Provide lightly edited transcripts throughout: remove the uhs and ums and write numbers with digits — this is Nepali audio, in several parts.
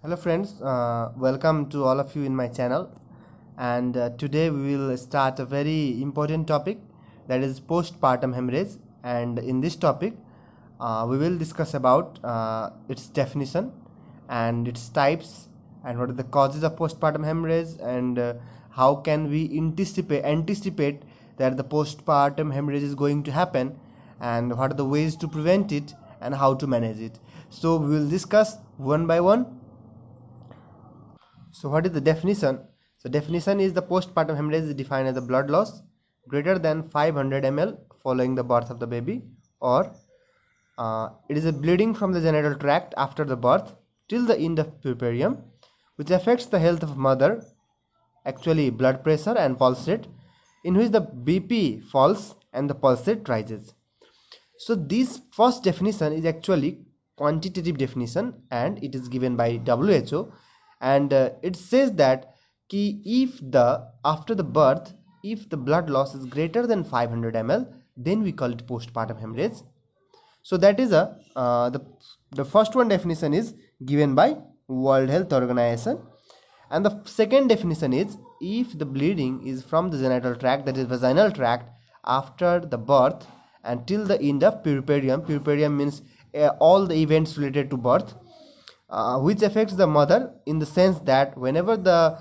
Hello friends, welcome to all of you in my channel, and today we will start a very important topic, that is postpartum hemorrhage. And in this topic we will discuss about its definition and its types, and what are the causes of postpartum hemorrhage, and how can we anticipate that the postpartum hemorrhage is going to happen, and what are the ways to prevent it and how to manage it. So we will discuss one by one. So what is the definition? So definition is the postpartum hemorrhage is defined as a blood loss greater than 500 ml following the birth of the baby, or it is a bleeding from the genital tract after the birth till the end of puerperium, which affects the health of mother, actually blood pressure and pulse rate, in which the BP falls and the pulse rate rises. So this first definition is actually quantitative definition, and it is given by WHO, and it says that if the after the birth, if the blood loss is greater than 500 ml, then we call it postpartum hemorrhage. So that is the first one definition is given by World Health Organization, and the second definition is if the bleeding is from the genital tract, that is vaginal tract, after the birth until the end of puerperium. Puerperium means all the events related to birth, which affects the mother in the sense that whenever the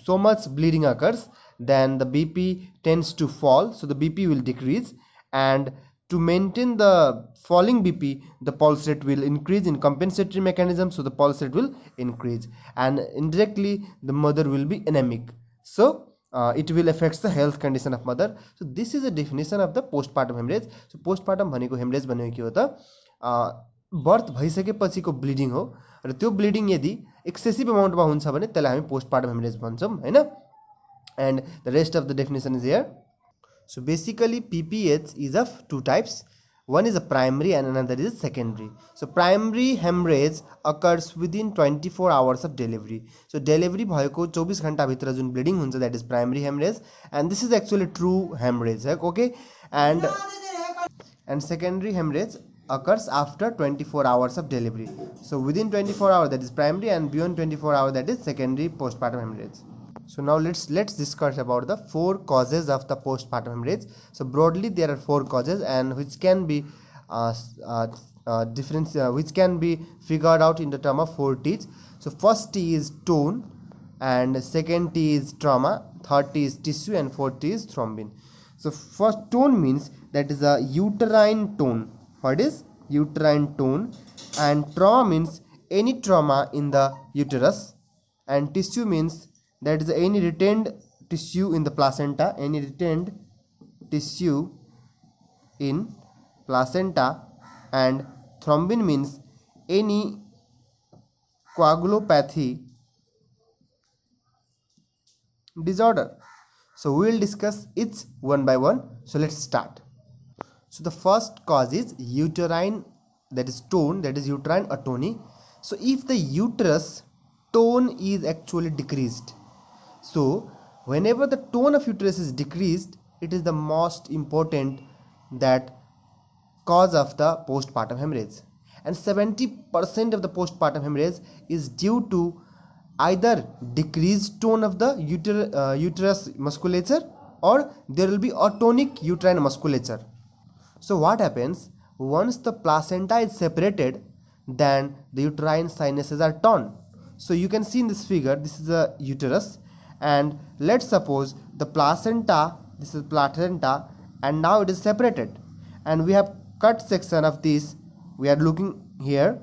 so much bleeding occurs, then the BP tends to fall, so the BP will decrease, and to maintain the falling BP, the pulse rate will increase in compensatory mechanism, so the pulse rate will increase, and indirectly the mother will be anemic, so it will affect the health condition of mother. So this is a definition of the postpartum hemorrhage. So postpartum भनेको hemorrhage भनेको के हो त बर्थ भइसकेपछिको ब्लिडिङ हो, र त्यो ब्लिडिङ यदि एक्सेसिभ अमाउन्टमा हुन्छ भने त्यसलाई हामी पोस्टपार्टम हेमरेज भन्छौँ हैन. And the rest of the definition is here. So basically PPH is of two types. One is a primary and another is a secondary. So primary hemorrhage occurs within 24 hours of delivery. So delivery भएको 24 घण्टा भित्र जुन ब्लिडिङ हुन्छ, that is primary hemorrhage, and this is actually true hemorrhage, okay? And secondary hemorrhage occurs after 24 hours of delivery. So within 24 hours, that is primary, and beyond 24 hours, that is secondary postpartum hemorrhage. So now let's discuss about the four causes of the postpartum hemorrhage. So broadly there are four causes, and which can be which can be figured out in the term of four T's. So first T is tone, and second T is trauma, third T is tissue, and fourth T is thrombin. So first, tone means that is a uterine tone. What is uterine tone? And trauma means any trauma in the uterus, and tissue means that is any retained tissue in the placenta, any retained tissue in placenta, and thrombin means any coagulopathy disorder. So we will discuss each one by one. So let's start. So the first cause is uterine, that is tone, that is uterine atony. So if the uterus tone is actually decreased, so whenever the tone of uterus is decreased, it is the most important that cause of the postpartum hemorrhage, and 70% of the postpartum hemorrhage is due to either decreased tone of the uterus musculature, or there will be atonic uterine musculature. So what happens once the placenta is separated, then the uterine sinuses are torn. So you can see in this figure, this is a uterus, and let's suppose the placenta, this is placenta, and now it is separated, and we have cut section of this. We are looking here,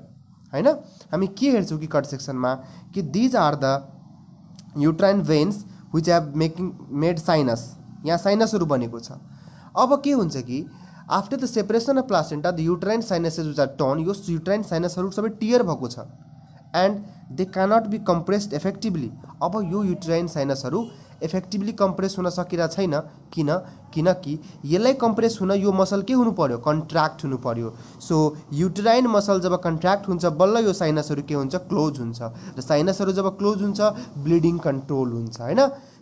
हैन. हामी के हेर्छौं कि कट सेक्सनमा कि these are the uterine veins which have made sinus. यहाँ साइनसहरु बनेको छ. अब के हुन्छ कि after the separation of placenta, the uterine sinuses which are torn, यो uterine sinusहरु सबै टियर भएको छ, and they cannot be compressed effectively. अब यो uterine sinusहरु effectively compress हुन सकिरा छैन. किनकि यसलाई compress हुन यो मसल के हुनु पर्यो, contract हुनु पर्यो. So uterine muscle जब contract हुन्छ, बल्ल यो sinusहरु के हुन्छ, close हुन्छ, र sinusहरु जब close हुन्छ, bleeding control हुन्छ, हैन.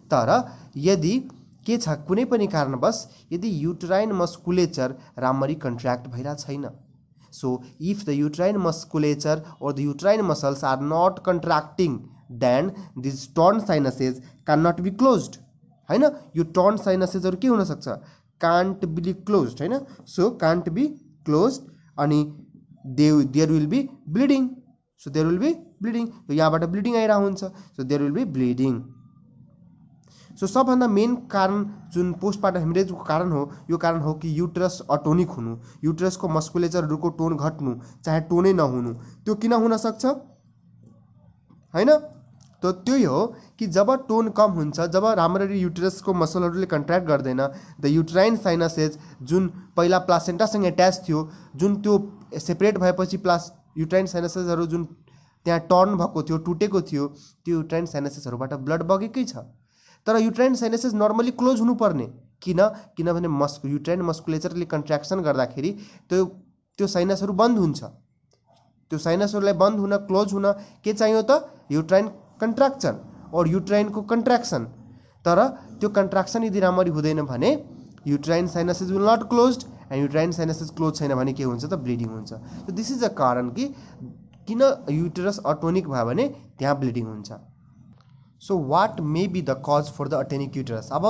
तर यदि के छ, कुनै पनि कारणवश यदि युटराइन मस्कुलेचर राम्ररी कन्ट्र्याक्ट भइरा छैन, So if the uterine musculature or the uterine muscles are not contracting, then these torn sinuses cannot be closed हैन. यो torn sinuses के हुन सक्छ, can't be closed हैन. So can't be closed अनि there will be bleeding. So there will be bleeding. So यहाँबाट bleeding आइरा हुन्छ. So there will be bleeding. So सबभन्दा मेन कारण जुन पोस्टपार्टम हेमरेजको कारण हो, यो कारण हो कि युटरस अटोनिक हुनु, युटरसको मस्कुलेचरहरुको टोन घट्नु चाहे टोनै नहुनु. त्यो किन हुन सक्छ हैन. तो त्यही हो कि जब टोन कम हुन्छ, जब राम्ररी युटरसको मसलहरुले कन्ट्र्याक्ट गर्दैन, द युट्राइन साइनसेस जुन पहिला प्लासेन्टासँग अट्याच थियो, जुन त्यो सेपरेट भएपछि युट्राइन साइनसेसहरु जुन त्यहाँ टर्न भएको थियो, टुटेको थियो, त्यो युट्राइन साइनसेसहरुबाट ब्लड बगेकै छ. तर युट्राइन साइनसेस नर्मली क्लोज हुनुपर्ने. किनभने युट्राइन मस्कुलेचरले कन्ट्र्याक्सन गर्दाखेरि त्यो साइनसहरु बन्द हुन्छ. त्यो साइनसहरुलाई बन्द हुन, क्लोज हुन के चाहियो त, युट्राइन कन्ट्र्याक्सन और युट्राइन को कन्ट्र्याक्सन. तर त्यो कन्ट्र्याक्सन यदि राम्ररी हुँदैन भने uterine sinuses will not closed, and uterine sinuses close छैन भने के हुन्छ त, ब्लिडिङ हुन्छ. सो दिस इज अ कारण कि किन युटरस अटोनिक भयो भने त्यहाँ ब्लिडिङ हुन्छ. So what may be the cause for the atonic uterus. अब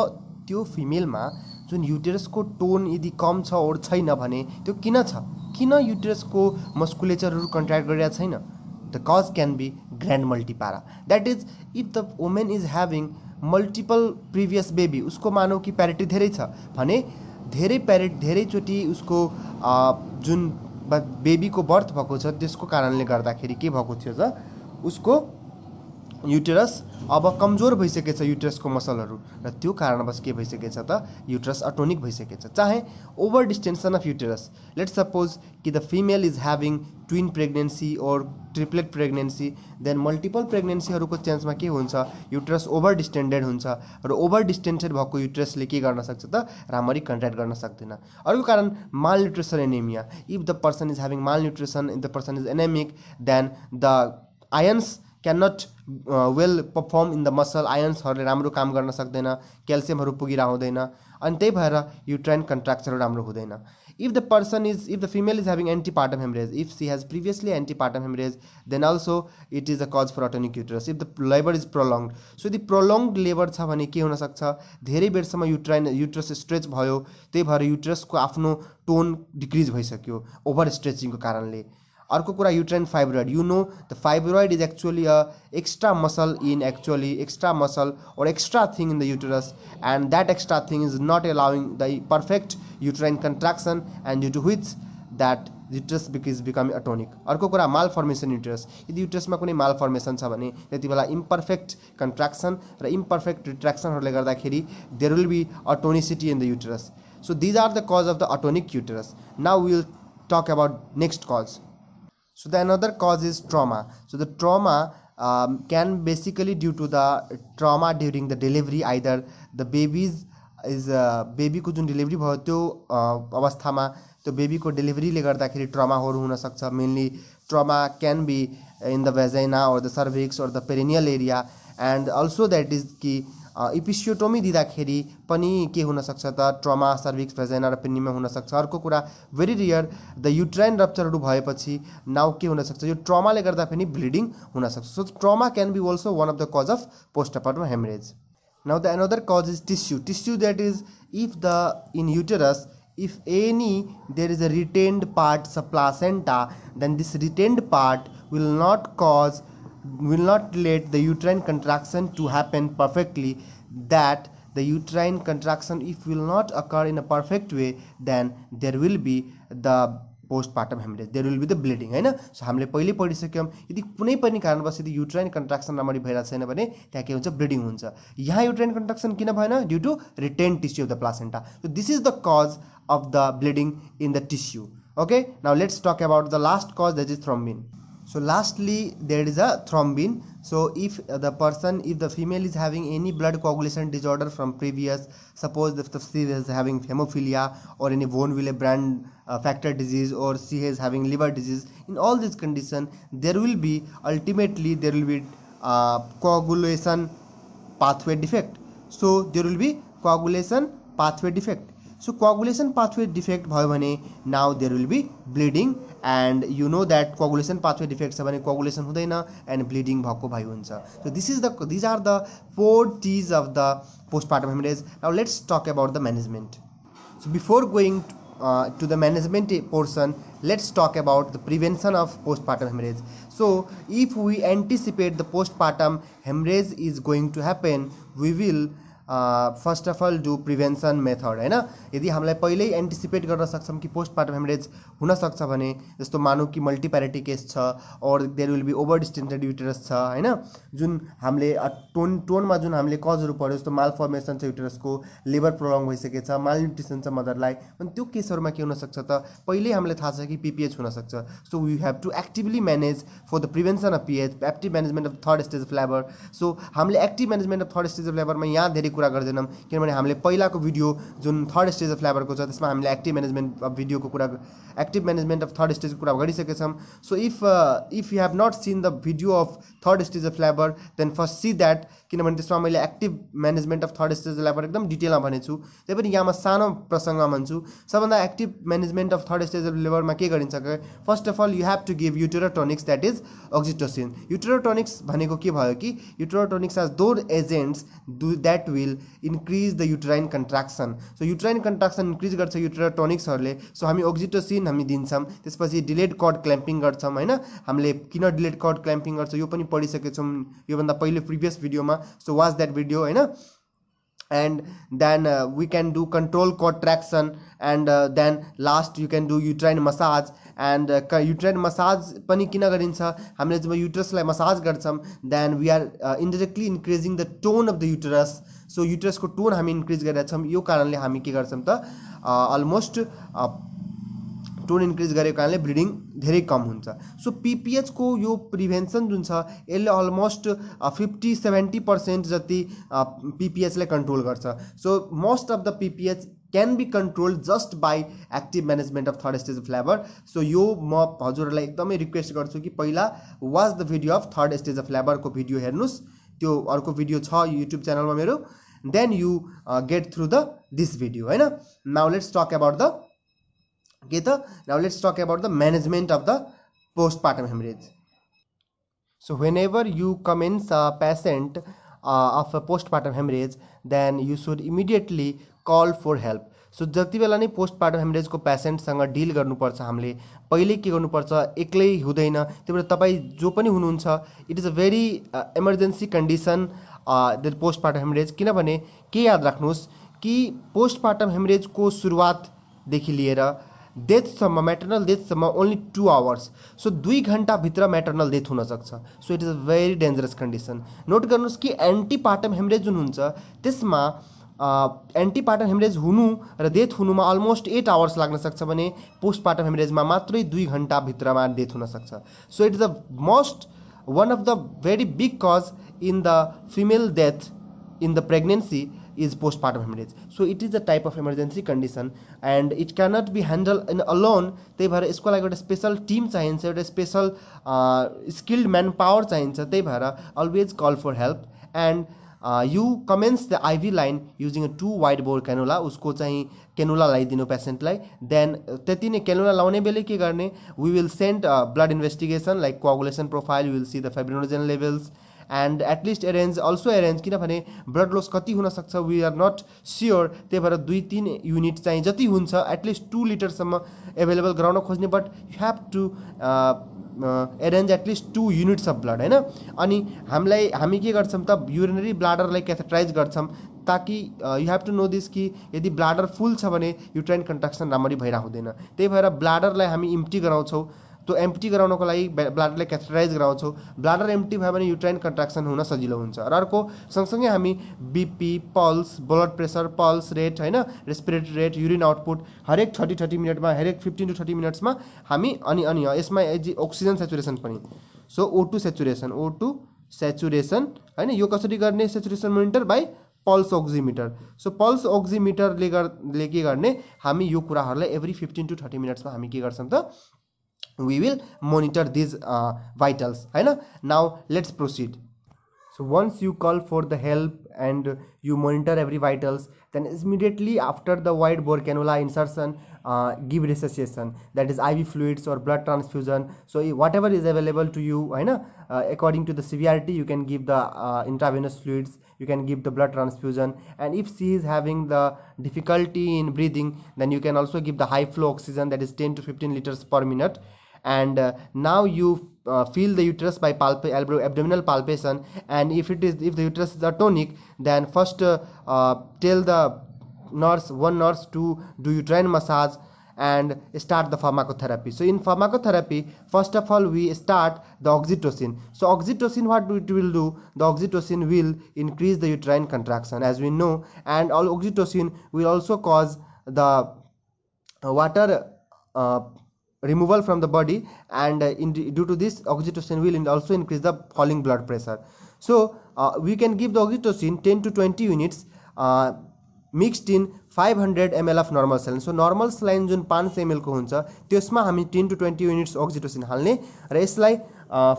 त्यो फिमेलमा जुन युटरसको टोन यदि कम छ और छैन भने त्यो किन छ, किन युटरसको मस्कुलेचरहरु कन्ट्र्याक्ट गरिरहेको छैन. The cause can be grand multipara. That is, if the woman is having multiple previous baby, उसको मानौ कि प्यारिटी धेरै छ भने धेरैचोटि उसको जुन बेबीको बर्थ भएको छ त्यसको कारणले गर्दाखेरि के भएको थियो त, उसको युटरस अब कमजोर भइसकेछ, युटरसको मसलहरु, र त्यो कारणवश के भइसकेछ त, युटरस अटोनिक भइसकेछ. चाहे over distension of uterus, let's suppose कि the female is having twin pregnancy और ट्रिपलेट प्रेग्नेन्सी, देन मल्टिपल प्रेग्नेन्सीहरुको चान्समा के हुन्छ, युटरस ओभर डिस्टेन्डेड हुन्छ, र ओभर डिस्टेन्डेड भएको युटरसले के गर्न सक्छ त, राम्ररी कन्ट्र्याक्ट गर्न सक्दैन. अर्को कारण malnutrition anaemia. If the person is having malnutrition, if the person is anaemic, then the ions cannot well perform in the muscle. आयन्सहरुले राम्रो काम गर्न सक्दैन, क्याल्सियमहरु पुगिरा हुँदैन, अनि त्यही भएर युट्राइन कन्ट्र्याक्सन राम्रो हुँदैन. if the female is having antepartum hemorrhage, if she has previously antepartum hemorrhage, then also it is a cause for atonic uterus. if the labor is prolonged, so the prolonged labor छ भने के हुन सक्छ, धेरै बेरसम्म युटरस स्ट्रेच भयो, त्यही भएर युटरसको आफ्नो टोन डिक्रिज भइसक्यो ओभर स्ट्रेचिङको कारणले. अर्को कुरा uterine fibroid. You know the fibroid is actually a extra muscle extra muscle or extra thing in the uterus, and that extra thing is not allowing the perfect uterine contraction, and due to which that uterus is becoming atonic. अर्को कुरा malformation uterus. यदि युटरसमा कुनै malformation छ भने त्यति बेला imperfect contraction र imperfect retractionहरुले गर्दाखेरि there will be atonicity in the uterus. So these are the cause of the atonic uterus. Now we will talk about next cause. So the another cause is trauma. So the trauma can basically due to the trauma during the delivery. Either the baby को जुन डेलिभरी भयो त्यो अवस्थामा त्यो बेबी को डेलिभरी ले गर्दाखेरि ट्रमाहरु हुन सक्छ. Mainly trauma can be in the vagina or the cervix or the perineal area, and also that is कि इपिसियोटोमी दिँदाखेरि पनि के हुन सक्छ त, ट्रमा सर्भिक्स भेजाइना र पेनिमा हुन सक्छ. अर्को कुरा भेरी रियर द युट्राइन रप्चरहरु भएपछि नाउ के हुन सक्छ, यो ट्रमाले गर्दा पनि ब्लिडिङ हुन सक्छ. So trauma can be also one of the cause of postpartum haemorrhage. Now the another cause is tissue. That is if the in uterus if any there is a retained part subplacenta, then this retained part will not let the uterine contraction to happen perfectly. That the uterine contraction if will not occur in a perfect way, then there will be the postpartum hemorrhage, there will be the bleeding हैन. सो हामीले पहिले पढिसक्यौं यदि कुनै पनि कारणवश यदि युट्राइन कन्ट्राक्सन राम्ररी भइरा छैन भने त्यहाँ के हुन्छ, ब्लिडिङ हुन्छ. यहाँ युट्राइन कन्ट्राक्सन किन भएन, due to retained tissue of the placenta. So this is the cause of the bleeding in the tissue. Okay, now let's talk about the last cause, that is thrombin. So lastly there is a thrombin. So if the female is having any blood coagulation disorder from previous, suppose if she is having hemophilia or any von Willebrand factor disease, or she is having liver disease, in all these conditions there will be coagulation pathway defect. So there will be coagulation pathway defect. So coagulation pathway defect भयो भने now there will be bleeding and you know that coagulation pathway defect छ भने कोअगुलेसन हुँदैन एन्ड ब्लिडिङ भएको भइ हुन्छ. So these are the 4 T's of the postpartum haemorrhage. Now let's talk about the management. So before going to the management portion, let's talk about the prevention of postpartum hemorrhage. So if we anticipate the postpartum hemorrhage is going to happen, we will first of all do prevention method होइन. यदि हामीलाई पहिल्यै एन्टिसिपेट गर्न सक्छौँ कि पोस्टपार्टम हेमरेज हुनसक्छ भने, जस्तो मानौँ कि मल्टिप्यारिटी केस छ और there will be over distended uterus छ होइन, जुन हामीले टोनमा जुन हामीले कजहरू पढ्यो जस्तो माल फर्मेसन छ युटेरसको, लेबर प्रोलङ भइसकेछ, माल न्युट्रिसन छ मदरलाई, अनि त्यो केसहरूमा के हुनसक्छ त पहिल्यै हामीलाई थाहा छ कि पिपिएच हुनसक्छ. So we have to actively manage for the prevention of PH, active management of third stage of labour. So हामीले active management of third stage of लेबरमा यहाँ धेरै कुरा गर्दैनौँ किनभने हामीले पहिलाको भिडियो जुन थर्ड स्टेज अफ लेबरको छ त्यसमा हामीले एक्टिभ म्यानेजमेन्ट अफ भिडियोको कुरा, एक्टिभ म्यानेजमेन्ट अफ थर्ड स्टेजको कुरा गरिसकेछौँ. So if you have not seen the video of third stage of labour then first see that, किनभने त्यसमा मैले active management of third stage of labour एकदम डिटेलमा भनेछु. त्यही पनि यहाँमा सानो प्रसङ्गमा भन्छु. सबभन्दा active management of third stage of लेबरमा के गरिन्छ कि first of all you have to give uterotonics that is oxytocin. Uterotonics भनेको के भयो कि uterotonics as those agents that will increase the uterine contraction. So uterine contraction increase गर्छ युटेरोटोनिक्सहरूले. सो हामी अक्सिटोसिन हामी दिन्छौँ. त्यसपछि डिलेड कर्ड क्ल्याम्पिङ गर्छौँ होइन. हामीले किन डिलेड कर्ड क्ल्याम्पिङ गर्छ यो पनि पढिसकेछौँ योभन्दा पहिले प्रिभियस भिडियोमा. सो वाच द्याट भिडियो होइन. And then we can do control contraction, and then last you can do uterine massage. And uterine massage पनि किन गरिन्छ, हामीले जब युटरसलाई मसाज गर्छौँ then we are indirectly increasing the tone of the uterus. So युटरसको टोन हामी इन्क्रिज गरेका छौँ. यो कारणले हामी के गर्छौँ त अलमोस्ट टोन इन्क्रिज गरेको कारणले ब्लिडिङ धेरै कम हुन्छ. सो पिपिएचको यो प्रिभेन्सन जुन छ यसले अलमोस्ट 50-70% जति पिपिएचलाई कन्ट्रोल गर्छ. So most of the PPH can be control just by active management of third stage of labour. So यो म हजुरहरूलाई एकदमै रिक्वेस्ट गर्छु कि पहिला watch the video of third stage of लेबरको भिडियो हेर्नुहोस्. त्यो अर्को भिडियो छ युट्युब च्यानलमा मेरो. Then you get through the this video होइन. Now let's talk about the now let's talk about the management of the postpartum hemorrhage. So whenever you commence a patient of a postpartum hemorrhage, then you should immediately call for help. So जति बेला नै पोस्टपार्टम हेमरेजको पेसेन्टसँग डिल गर्नुपर्छ हामीले पहिले के गर्नुपर्छ, एक्लै हुँदैन. त्यही भएर तपाईँ जो पनि हुनुहुन्छ it is a very emergency condition the postpartum haemorrhage. किनभने के याद राख्नुहोस् कि पोस्टपार्टम हेमरेजको सुरुवातदेखि लिएर डेथसम्म, मेटर्नल डेथसम्म ओन्ली 2 आवर्स. सो 2 घन्टाभित्र मेटर्नल डेथ हुनसक्छ. So it is a very dangerous condition. Note गर्नुहोस् कि एन्टिपार्टम हेमरेज जुन हुन्छ त्यसमा एन्टिपार्टम हेमरेज हुनु र डेथ हुनुमा अलमोस्ट 8 आवर्स लाग्न सक्छ भने पोस्टपार्टम हेमरेजमा मात्रै 2 घन्टाभित्रमा डेथ हुनसक्छ. So it is the most one of the very big cause in the female death in the pregnancy is postpartum hemorrhage. So it is a type of emergency condition and it cannot be handled in alone. त्यही भएर यसको लागि एउटा स्पेशल टिम चाहिन्छ, एउटा स्पेशल स्किल्ड म्यान पावर चाहिन्छ. त्यही भएर always call for help and you commence the IV line using a 2 wide bore cannula. उसको चाहिँ क्यानुला लगाइदिनु पेसेन्टलाई. देन त्यति नै क्यानुला लाउने बेला के गर्ने, we will send blood investigation like coagulation profile, you will see the fibrinogen levels and at least arrange किनभने ब्लड लस कति हुनसक्छ वी आर नट स्योर. त्यही भएर 2-3 युनिट चाहिँ जति हुन्छ एटलिस्ट 2 लिटरसम्म एभाइलेबल गराउन खोज्ने. But you have to arrange at least 2 units of blood होइन. अनि हामी के गर्छौँ त युरिनरी ब्लाडरलाई क्याथेटराइज गर्छौँ ताकि you have to know this कि यदि ब्लाडर फुल छ भने युट्राइन कन्ट्राक्सन राम्ररी भइरहेको हुँदैन. त्यही भएर ब्लाडरलाई हामी इम्प्टी गराउँछौँ. त्यो एम्प्टी गराउनको लागि ब्लाडरलाई क्याथेटराइज गराउँछौँ. ब्लाडर एम्प्टी भयो भने युट्राइन कन्ट्राक्सन हुन सजिलो हुन्छ. र अर्को सँगसँगै हामी BP, pulse, blood pressure, pulse rate होइन, रेस्पिरेटरी रेट, युरिन आउटपुट हरेक 30 मिनटमा, हरेक 15 to 30 मिनट्समा हामी अनि यसमा अक्सिजन सेचुरेसन पनि. सो O2 सेचुरेसन होइन, यो कसरी गर्ने, saturation monitor by pulse oximeter. So pulse ओक्सिमिटरले के गर्ने, हामी यो कुराहरूलाई एभ्री 15 to 30 मिनट्समा हामी के गर्छौँ त we will monitor these vitals होइन. now let's proceed. So once you call for the help and you monitor every vitals, then immediately after the wide bore cannula insertion, give resuscitation, that is IV fluids or blood transfusion. So whatever is available to you, according to the severity, you can give the intravenous fluids, you can give the blood transfusion, and if she is having the difficulty in breathing, then you can also give the high flow oxygen, that is 10 to 15 liters per minute. And now you feel the uterus by abdominal palpation, and if the uterus is atonic, then first tell the one nurse to do uterine massage and start the pharmacotherapy. So in pharmacotherapy, first of all we start the oxytocin. So oxytocin, what it will do, the oxytocin will increase the uterine contraction, as we know, and all oxytocin will also cause the water removal from the body, and due to this, oxytocin will also increase the falling blood pressure. So we can give the oxytocin 10 to 20 units mixed in 500 ml of normal saline. So normal saline जुन 500 ml को हुन्छ त्यसमा हामी 10 to 20 units oxytocin हाल्ने र यसलाई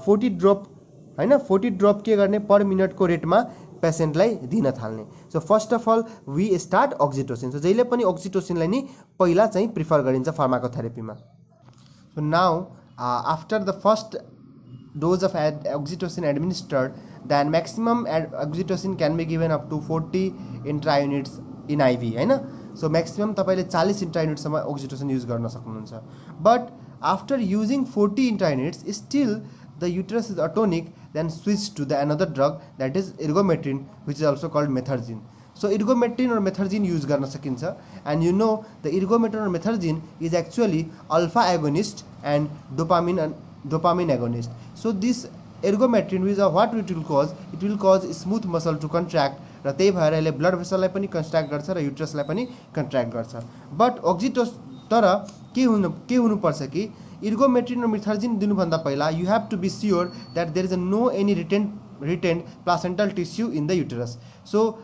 40 ड्रप 40 ड्रप के गर्ने पर मिनट को रेटमा पेशेन्टलाई दिन थाल्ने. So first of all we start oxytocin. So जहिले पनि oxytocinलाई नि पहिला चाहिँ प्रिफर गरिन्छ फार्माकोथेरेपीमा. So now after the first dose of oxytocin administered, then maximum oxytocin can be given up to 40 intra units in IV, हैन. So maximum तपाईले 40 intra units सम्म oxytocin use गर्न सक्नुहुन्छ. But after using 40 intra units, still the uterus is atonic, then switch to the another drug, that is ergometrin, which is also called methergine. So ergometrin or methergine use गर्न सकिन्छ, and you know the ergometrin or methergine is actually alpha agonist and dopamine agonist. So this ergometrin, which is what it will cause, it will cause smooth muscle to contract, र त्यही भएर यसले ब्लड भेसललाई पनि कन्ट्र्याक्ट गर्छ र युट्रसलाई पनि कन्ट्र्याक्ट गर्छ. बट तर के हुनुपर्छ कि ergometrin or methergine दिनुभन्दा पहिला you have to be sure that there is no any retained placental tissue in the uterus. So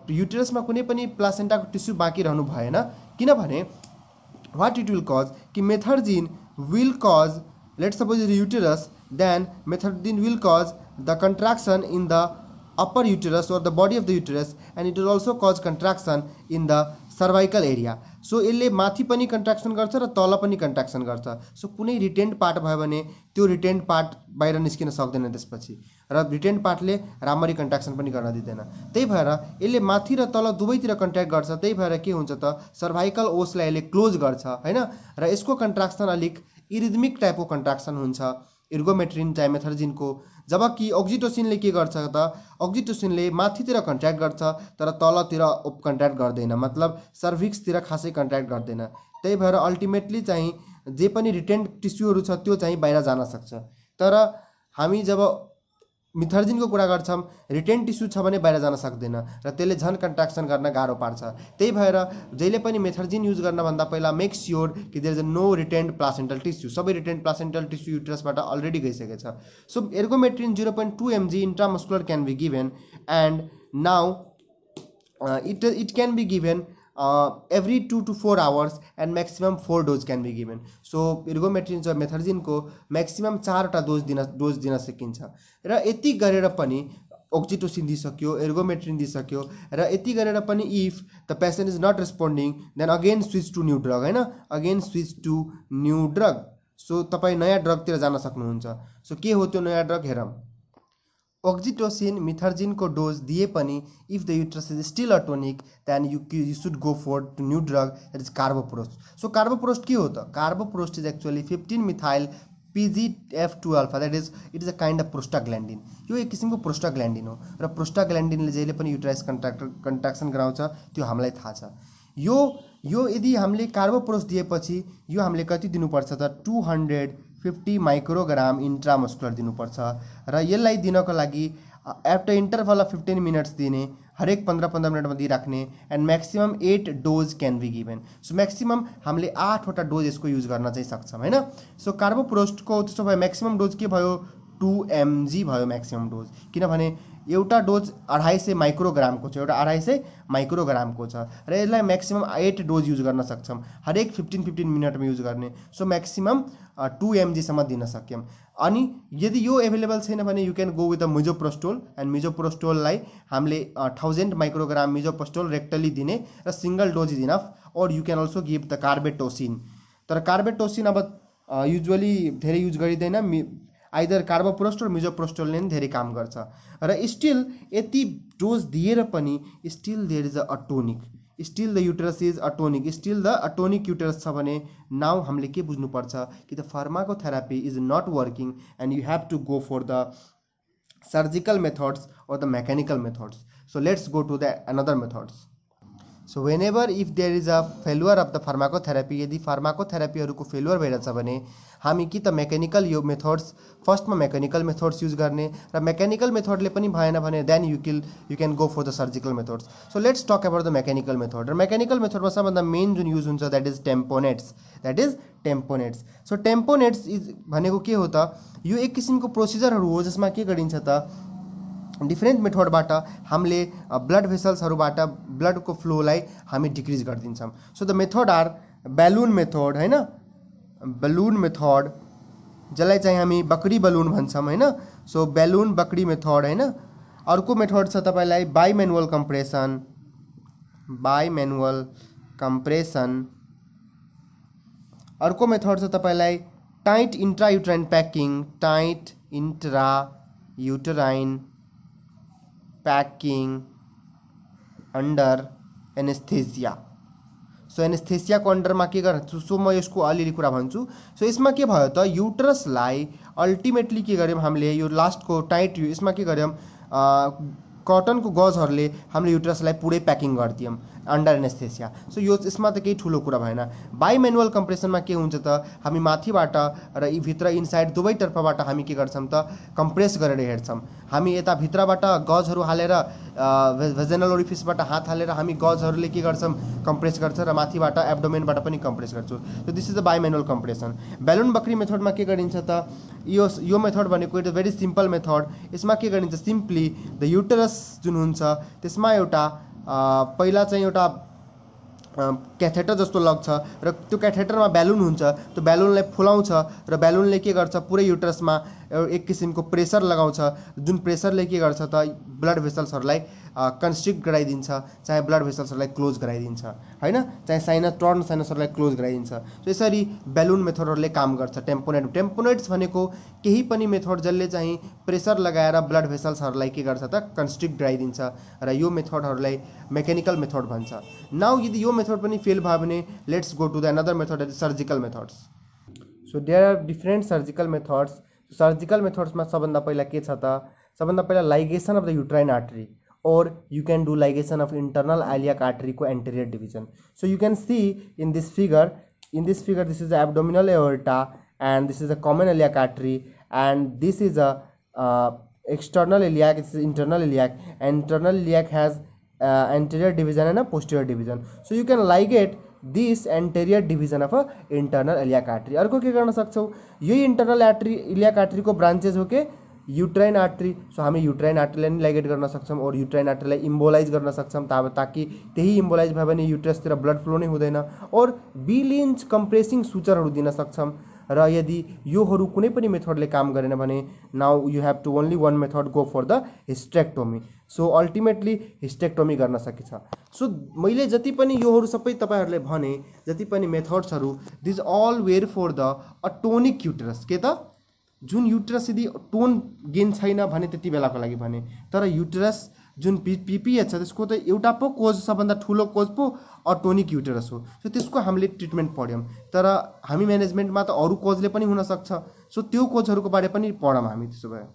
uterusमा कुनै पनि प्लासेन्टाको टिस्यु बाँकी रहनु भएन, किनभने what it will cause कि methergine will cause, let's suppose the uterus, then methergine will cause the contraction in the upper uterus or the body of the uterus, and it will also cause contraction in the cervical area. So यसले माथि पनि कन्ट्राक्सन गर्छ र तल पनि कन्ट्राक्सन गर्छ. सो कुनै रिटेन्ड पार्ट भयो भने त्यो रिटेन्ड पार्ट बाहिर निस्किन सक्दैन त्यसपछि, र रिटेन्ड पार्टले राम्ररी कन्ट्राक्सन पनि गर्न दिँदैन. त्यही भएर यसले माथि र तल दुवैतिर कन्ट्र्याक्ट गर्छ. त्यही भएर के हुन्छ त सर्भाइकल ओसलाई यसले क्लोज गर्छ, हैन, र यसको कन्ट्राक्सन अलिक इरिदमिक टाइपको कन्ट्राक्सन हुन्छ ergometrin चाहे methergine को. जबकि oxytocinले के गर्छ त, oxytocinले माथितिर कन्ट्र्याक्ट गर्छ तर तलतिर कन्ट्र्याक्ट गर्दैन, मतलब सर्भिक्सतिर खासै कन्ट्र्याक्ट गर्दैन. त्यही भएर अल्टिमेटली चाहिँ जे पनि रिटेन्ड टिस्युहरू छ त्यो चाहिँ बाहिर जान सक्छ. तर हामी जब मिथर्जिनको कुरा गर्छौं, रिटेन टिस्यु छ भने बाहिर जान सक्दैन र त्यसले झन कन्ट्राक्सन गर्न गाह्रो पार्छ. त्यही भएर जहिले पनि मेथर्जिन युज गर्न भन्दा पहिला मेक स्योर कि there is no retained placental tissue. सबै रिटेन्ड प्लासेन्टल टिस्यु युटरसबाट अलरेडी गइसकेको छ. So ergometrine 0.2 mg intramuscular can be given, and now it can be given every 2 to 4 hours and maximum 4 dose can be given. So ergometrin र methergine को maximum 4 वटा डोज दिन सकिन्छ. र यति गरेर पनि oxytocin दिइसक्यो, ergometrin दिइसक्यो, र यति गरेर पनि if the patient is not responding, then again switch to new drug, हैन, again switch to new drug. So तपाई नयाँ ड्रग तिर जान सक्नुहुन्छ. सो के हो त्यो नयाँ ड्रग हेरौं. Oxytocin, methergine को डोज दिए पनि if the uterus is still atonic, then you should go for to new drug, that is carboprost. So carboprost के हो त? Carboprost is actually 15 methyl PGF2 alpha, that is it is a kind of prostaglandin. यो एक किसिमको प्रोस्टाग्ल्यान्डिन हो र प्रोस्टाग्ल्यान्डिनले जहिले पनि युटरस कन्ट्राक्सन गराउँछ, त्यो हामीलाई थाहा छ. यो यदि हामीले कार्बोप्रोस्ट दिएपछि यो हामीले कति दिनुपर्छ त 250 माइक्रोग्राम इंट्रामस्कुलर दिनुपर्छ र यसलाई दिनको लागि आफ्टर इन्टरभल अफ 15 मिनट्स दिने, हरेक 15-15 मिनटमा दिइराख्ने, and maximum 8 dose can be given. So maximum हामीले 8 वटा डोज यसको युज गर्न चाहिँ सक्छौं, हैन. सो कार्बोप्रोस्टको त्यसो भए मैक्सिमम डोज के भयो 2 mg भयो म्याक्सिमम डोज, किनभने एउटा डोज 250 माइक्रोग्रामको छ, एउटा 250 माइक्रोग्रामको छ र यसलाई म्याक्सिमम 8 डोज युज गर्न सक्छौँ, हरेक 15-15 मिनटमा युज गर्ने। सो म्याक्सिमम 2 mg सम्म दिन सक्यौँ। अनि यदि यो एभाइलेबल छैन भने you can go with the misoprostol, and मिजोप्रोस्टोललाई हामीले 1000 माइक्रोग्राम मिजोप्रोस्टोल रेक्टली दिने र सिंगल डोज इज इनफ, और you can also give the carbetocin. तर कार्बेटोसिन अब युजुअली धेरै युज गरिँदैन, आइदर कार्बोप्रोस्टोल मिजोप्रोस्टोलले नै धेरै काम गर्छ र स्टिल यति डोज दिएर पनि still there is a atonic, still the uterus is atonic, still the atonic uterus छ भने नाउ हामीले के बुझ्नुपर्छ कि the pharmacotherapy is not working and you have to go for the surgical methods or the mechanical methods. So let's go to the another methods. So whenever if there is a failure of the pharmacotherapy, यदि फार्माकोथेरापीहरुको फेल्युर भइरहेछ भने हामी कि त मेकानिकल यो मेथड्स, फर्स्टमा मेकानिकल मेथड्स युज गर्ने र मेकानिकल मेथडले पनि भएन भने then you can go for the surgical methods. So let's talk about the mechanical method. र मेकानिकल मेथडमा सबभन्दा मेन जुन युज हुन्छ that is tamponades, that is tamponades. So tamponades is भनेको के हो त, यो एक किसिमको प्रोसिजरहरू हो जसमा के गरिन्छ त डिफ्रेन्ट मेथडबाट हामीले ब्लड भेसल्सहरूबाट ब्लडको फ्लोलाई हामी डिक्रिज गरिदिन्छौँ. So the method are balloon method हैन, बेलुन मेथड जसलाई चाहिँ हामी बकरी बलुन भन्छौँ हैन. सो बेलुन बकरी मेथड हैन. अर्को मेथड छ तपाईलाई bimanual compression, bimanual compression. अर्को मेथड छ तपाईलाई tight intrauterine packing, tight intrauterine packing under anaesthesia. So एनेस्थेसियाको अन्डरमा के गर्छ, सो म यसको अलिअलि कुरा भन्छु. सो यसमा के भयो त, युटरसलाई अल्टिमेटली के गर्यौँ हामीले, यो लास्टको टाइट यसमा के गर्यौँ, कटनको गजहरूले हामीले युटरसलाई पुरै प्याकिङ गरिदियौँ अन्डर एनेस्थेसिया. सो यो यसमा त केही ठुलो कुरा भएन. बाई म्यानुअल कम्प्रेसनमा के हुन्छ त, हामी माथिबाट र भित्र इनसाइड दुवैतर्फबाट हामी के गर्छौँ त कम्प्रेस गरेर हेर्छौँ. हामी यता भित्रबाट गजहरू हालेर भेजेनल ओरिफिसबाट हात हालेर हामी गजहरूले के गर्छौँ कम्प्रेस गर्छ र माथिबाट एब्डोमेनबाट पनि कम्प्रेस गर्छौँ. So this is the by manual compression. Balloon बकरी मेथडमा के गरिन्छ त, यो मेथड भनेको it is very simple method. यसमा के गरिन्छ, सिम्पली द युटरस जुन हुन्छ त्यसमा एउटा पहिला चाहिँ एउटा क्याथेटर जस्तो लाग्छ र त्यो क्याथेटरमा बेलुन हुन्छ, त्यो बेलुनलाई फुलाउँछ र बेलुनले के गर्छ पुरै युटरसमा एक किसिमको प्रेसर लगाउँछ, जुन प्रेसरले के गर्छ त ब्लड भेसल्सहरूलाई कन्स्ट्रिक्ट गराइदिन्छ, चाहे ब्लड भेसल्सहरूलाई क्लोज गराइदिन्छ हैन, चाहे साइनसहरूलाई क्लोज गराइदिन्छ. सो यसरी बेलुन मेथडहरूले काम गर्छ. टेम्पोनेट्स भनेको केही पनि मेथड जसले चाहिँ प्रेसर लगाएर ब्लड भेसल्सहरूलाई के गर्छ त कन्स्ट्रिक्ट गराइदिन्छ र यो मेथडहरूलाई मेकानिकल मेथड भन्छ. नाउ यदि यो मेथड पनि फेल भयो भने let's go to the another method, surgical methods. So there are different surgical methods. सर्जिकल मेथड्समा सबभन्दा पहिला के छ त, सबभन्दा पहिला ligation of the uterine artery, or you can do ligation of internal iliac artery को anterior division. So you can see in this figure, this is the abdominal aorta and this is the common iliac artery and this is a external iliac, this is internal iliac, and internal iliac has anterior division and a posterior division. So you can ligate this anterior division of a internal iliac artery. अर्को के गर्न सक्छौ, यही internal artery iliac artery को branches हो के युट्राइन आर्टरी. सो हामी युट्राइन आर्टरीलाई नि लाइगेट गर्न सक्छौँ और युट्राइन आर्टरीलाई इम्बोलाइज गर्न सक्छौँ ताकि त्यही इम्बोलाइज भयो भने युट्रसतिर ब्लड फ्लो नै हुँदैन और बिलिन्ज कम्प्रेसिङ सुचरहरू दिन सक्छौँ. र यदि योहरू कुनै पनि मेथडले काम गरेन भने now you have to only one method, go for the hysterectomy. So ultimately hysterectomy गर्न सकिन्छ. सो मैले जति पनि योहरू सबै तपाईँहरूले भने, जति पनि मेथड्सहरू, these all are for the atonic uterus. के त जुन युटरस यदि टोन गेन छैन भने त्यति बेलाको लागि भने, तर युटरस जुन पिपिएच छ त्यसको त एउटा पो कोज, सबभन्दा ठुलो कोज पो अटोनिक युटरस हो. सो त्यसको हामीले ट्रिटमेन्ट पढ्यौँ, तर हामी म्यानेजमेन्टमा त अरू कोजले पनि हुनसक्छ. सो त्यो कोजहरूको बारे पनि पढौँ हामी. त्यसो भए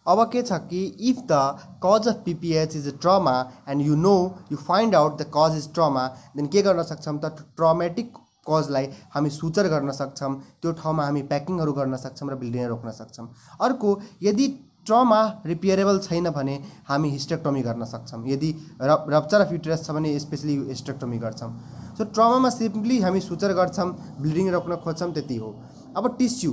अब के छ कि if the cause of PPH is a trauma and you find out the cause is trauma, then के गर्न सक्छौँ त ट्रमेटिक कजलाई हामी सुचर गर्न सक्छौँ, त्यो ठाउँमा हामी प्याकिङहरू गर्न सक्छौँ र ब्लिडिङ रोक्न सक्छौँ. अर्को यदि ट्रमा रिपेयरेबल छैन भने हामी हिस्टेक्टोमी गर्न सक्छौँ. यदि रप्चर अफ युटरस छ भने स्पेसली हिस्टेक्टोमी गर्छौँ. सो ट्रमामा सिम्पली हामी सुचर गर्छौँ, ब्लिडिङ रोक्न खोज्छौँ, त्यति हो. अब टिस्यु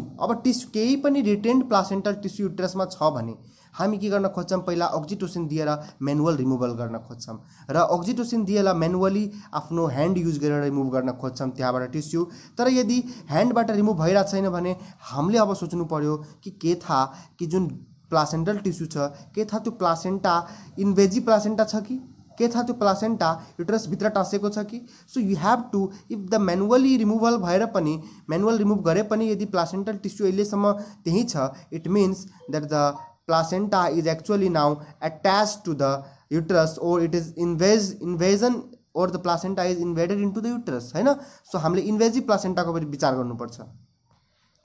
केही पनि रिटेन्ड प्लासेन्टल टिस्यु युट्रसमा छ भने हामी के गर्न खोज्छौँ, पहिला अक्सिटोसिन दिएर म्यानुअल रिमुभल गर्न खोज्छौँ र अक्सिटोसिन दिएर म्यानुअली आफ्नो ह्यान्ड युज गरेर रिमुभ गर्न खोज्छौँ त्यहाँबाट टिस्यु। तर यदि ह्यान्डबाट रिमुभ भइरहेको छैन भने हामीले अब सोच्नु पर्यो कि के थाहा कि जुन प्लासेन्टल टिस्यु छ के थाहा त्यो प्लासेन्टा इन्भेजी प्लासेन्टा छ कि के थाहा त्यो प्लासेन्टा युट्रस भित्र टाँसेको छ कि। So you have to if the manually removal भएर पनि म्यानुअल रिमुभ गरे पनि यदि प्लासेन्टल टिस्यु अहिलेसम्म त्यही छ, it means that the placenta is actually now attached to the uterus or it is invasion or the placenta is invaded into the uterus हैन। सो हामीले इन्भेजिभ प्लासेन्टाको पनि विचार गर्नुपर्छ।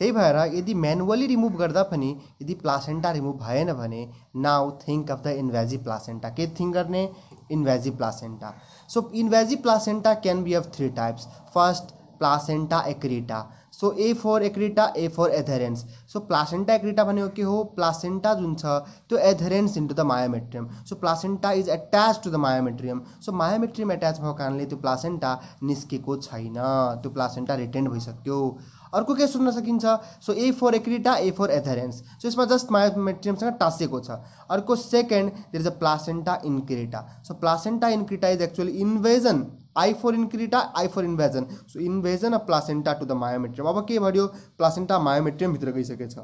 त्यही भएर यदि म्यानुअली रिमुभ गर्दा पनि यदि प्लासेन्टा रिमुभ भएन भने now think of the invasive placenta. के थिङ्क गर्ने, invasive placenta. So invasive placenta can be of 3 types. First placenta accreta. So A for accreta, A for adherence. So placenta accreta भनेको के हो, प्लासेन्टा जुन छ त्यो adherence into the myometrium. So placenta is attach to the myometrium. So myometrium attach भएको कारणले त्यो प्लासेन्टा निस्केको छैन, त्यो प्लासेन्टा रिटेन भइसक्यो। अर्को के सोध्न सकिन्छ, so A for accreta, A for adherence. So यसमा जस्ट मायोमेट्रियमसँग टाँसेको छ। अर्को second there is a placenta increta. So placenta increta is actually invasion, I for increta, I for invasion. So invasion of placenta to the myometrium. अब के भन्यो, प्लासेन्टा मायोमेट्रियम भित्र गइसकेछ।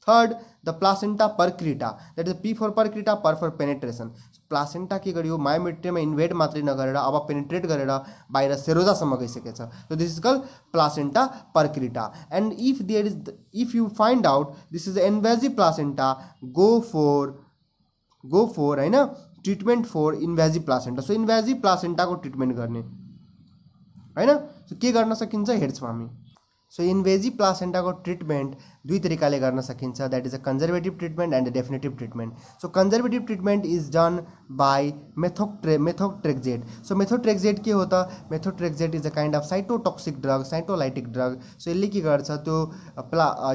Third the placenta percreta, that is P for percreta, per for penetration. Placenta के गर्यो, मायोमेट्रियममा इन्भेड मात्रै नगरेर अब पेनिट्रेट गरेर बाहिर सेरोजासम्म गइसकेछ। So this is called placenta percreta. And if you find out this is invasive placenta, go for हैन treatment for invasive placenta. So invasive प्लासेन्टाको ट्रिटमेन्ट गर्ने हैन। सो के गर्न सकिन्छ हेर्छौँ हामी। सो इन्भेजिभ प्लासेन्टाको ट्रिटमेन्ट दुई तरिकाले गर्न सकिन्छ, that is a conservative treatment and a definitive treatment. So conservative treatment is done by methotrexate. So methotrexate के हो त, methotrexate is a kind of cytotoxic drug, cytolytic drug. So यसले के गर्छ, त्यो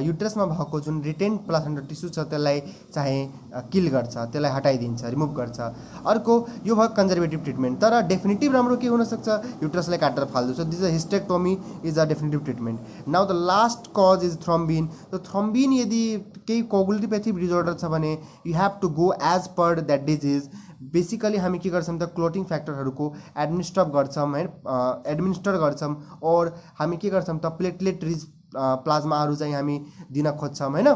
युट्रसमा भएको जुन रिटेन प्लासेन्टल टिस्यु छ त्यसलाई चाहिँ किल गर्छ, त्यसलाई हटाइदिन्छ, रिमुभ गर्छ। अर्को यो भयो कन्जर्भेटिभ ट्रिटमेन्ट। तर डेफिनेटिभ राम्रो के हुनसक्छ, युट्रसलाई काटेर फाल्दो। So this a hysterectomy is a definitive treatment. Now the last cause is thrombin. तो थ्रोम्बिन यदि केही कोगुलेटिभ डिजअर्डर छ भने you have to go as per that disease. Basically हामी के गर्छौँ त, क्लोटिङ फ्याक्टरहरूको एडमिनिस्टर गर्छौँ और हामी के गर्छौँ त, प्लेटलेट रिच प्लाज्माहरू चाहिँ हामी दिन खोज्छौँ हैन,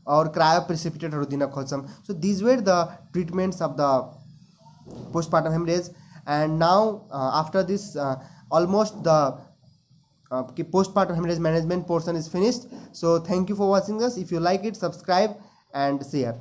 और क्रायोप्रेसिपिटेटहरू दिन खोज्छौँ। So these were the treatments of the postmortem haemorrhage. And now after this almost the postpartum hemorrhage management portion is finished. So thank you for watching us. If you like it, subscribe and share.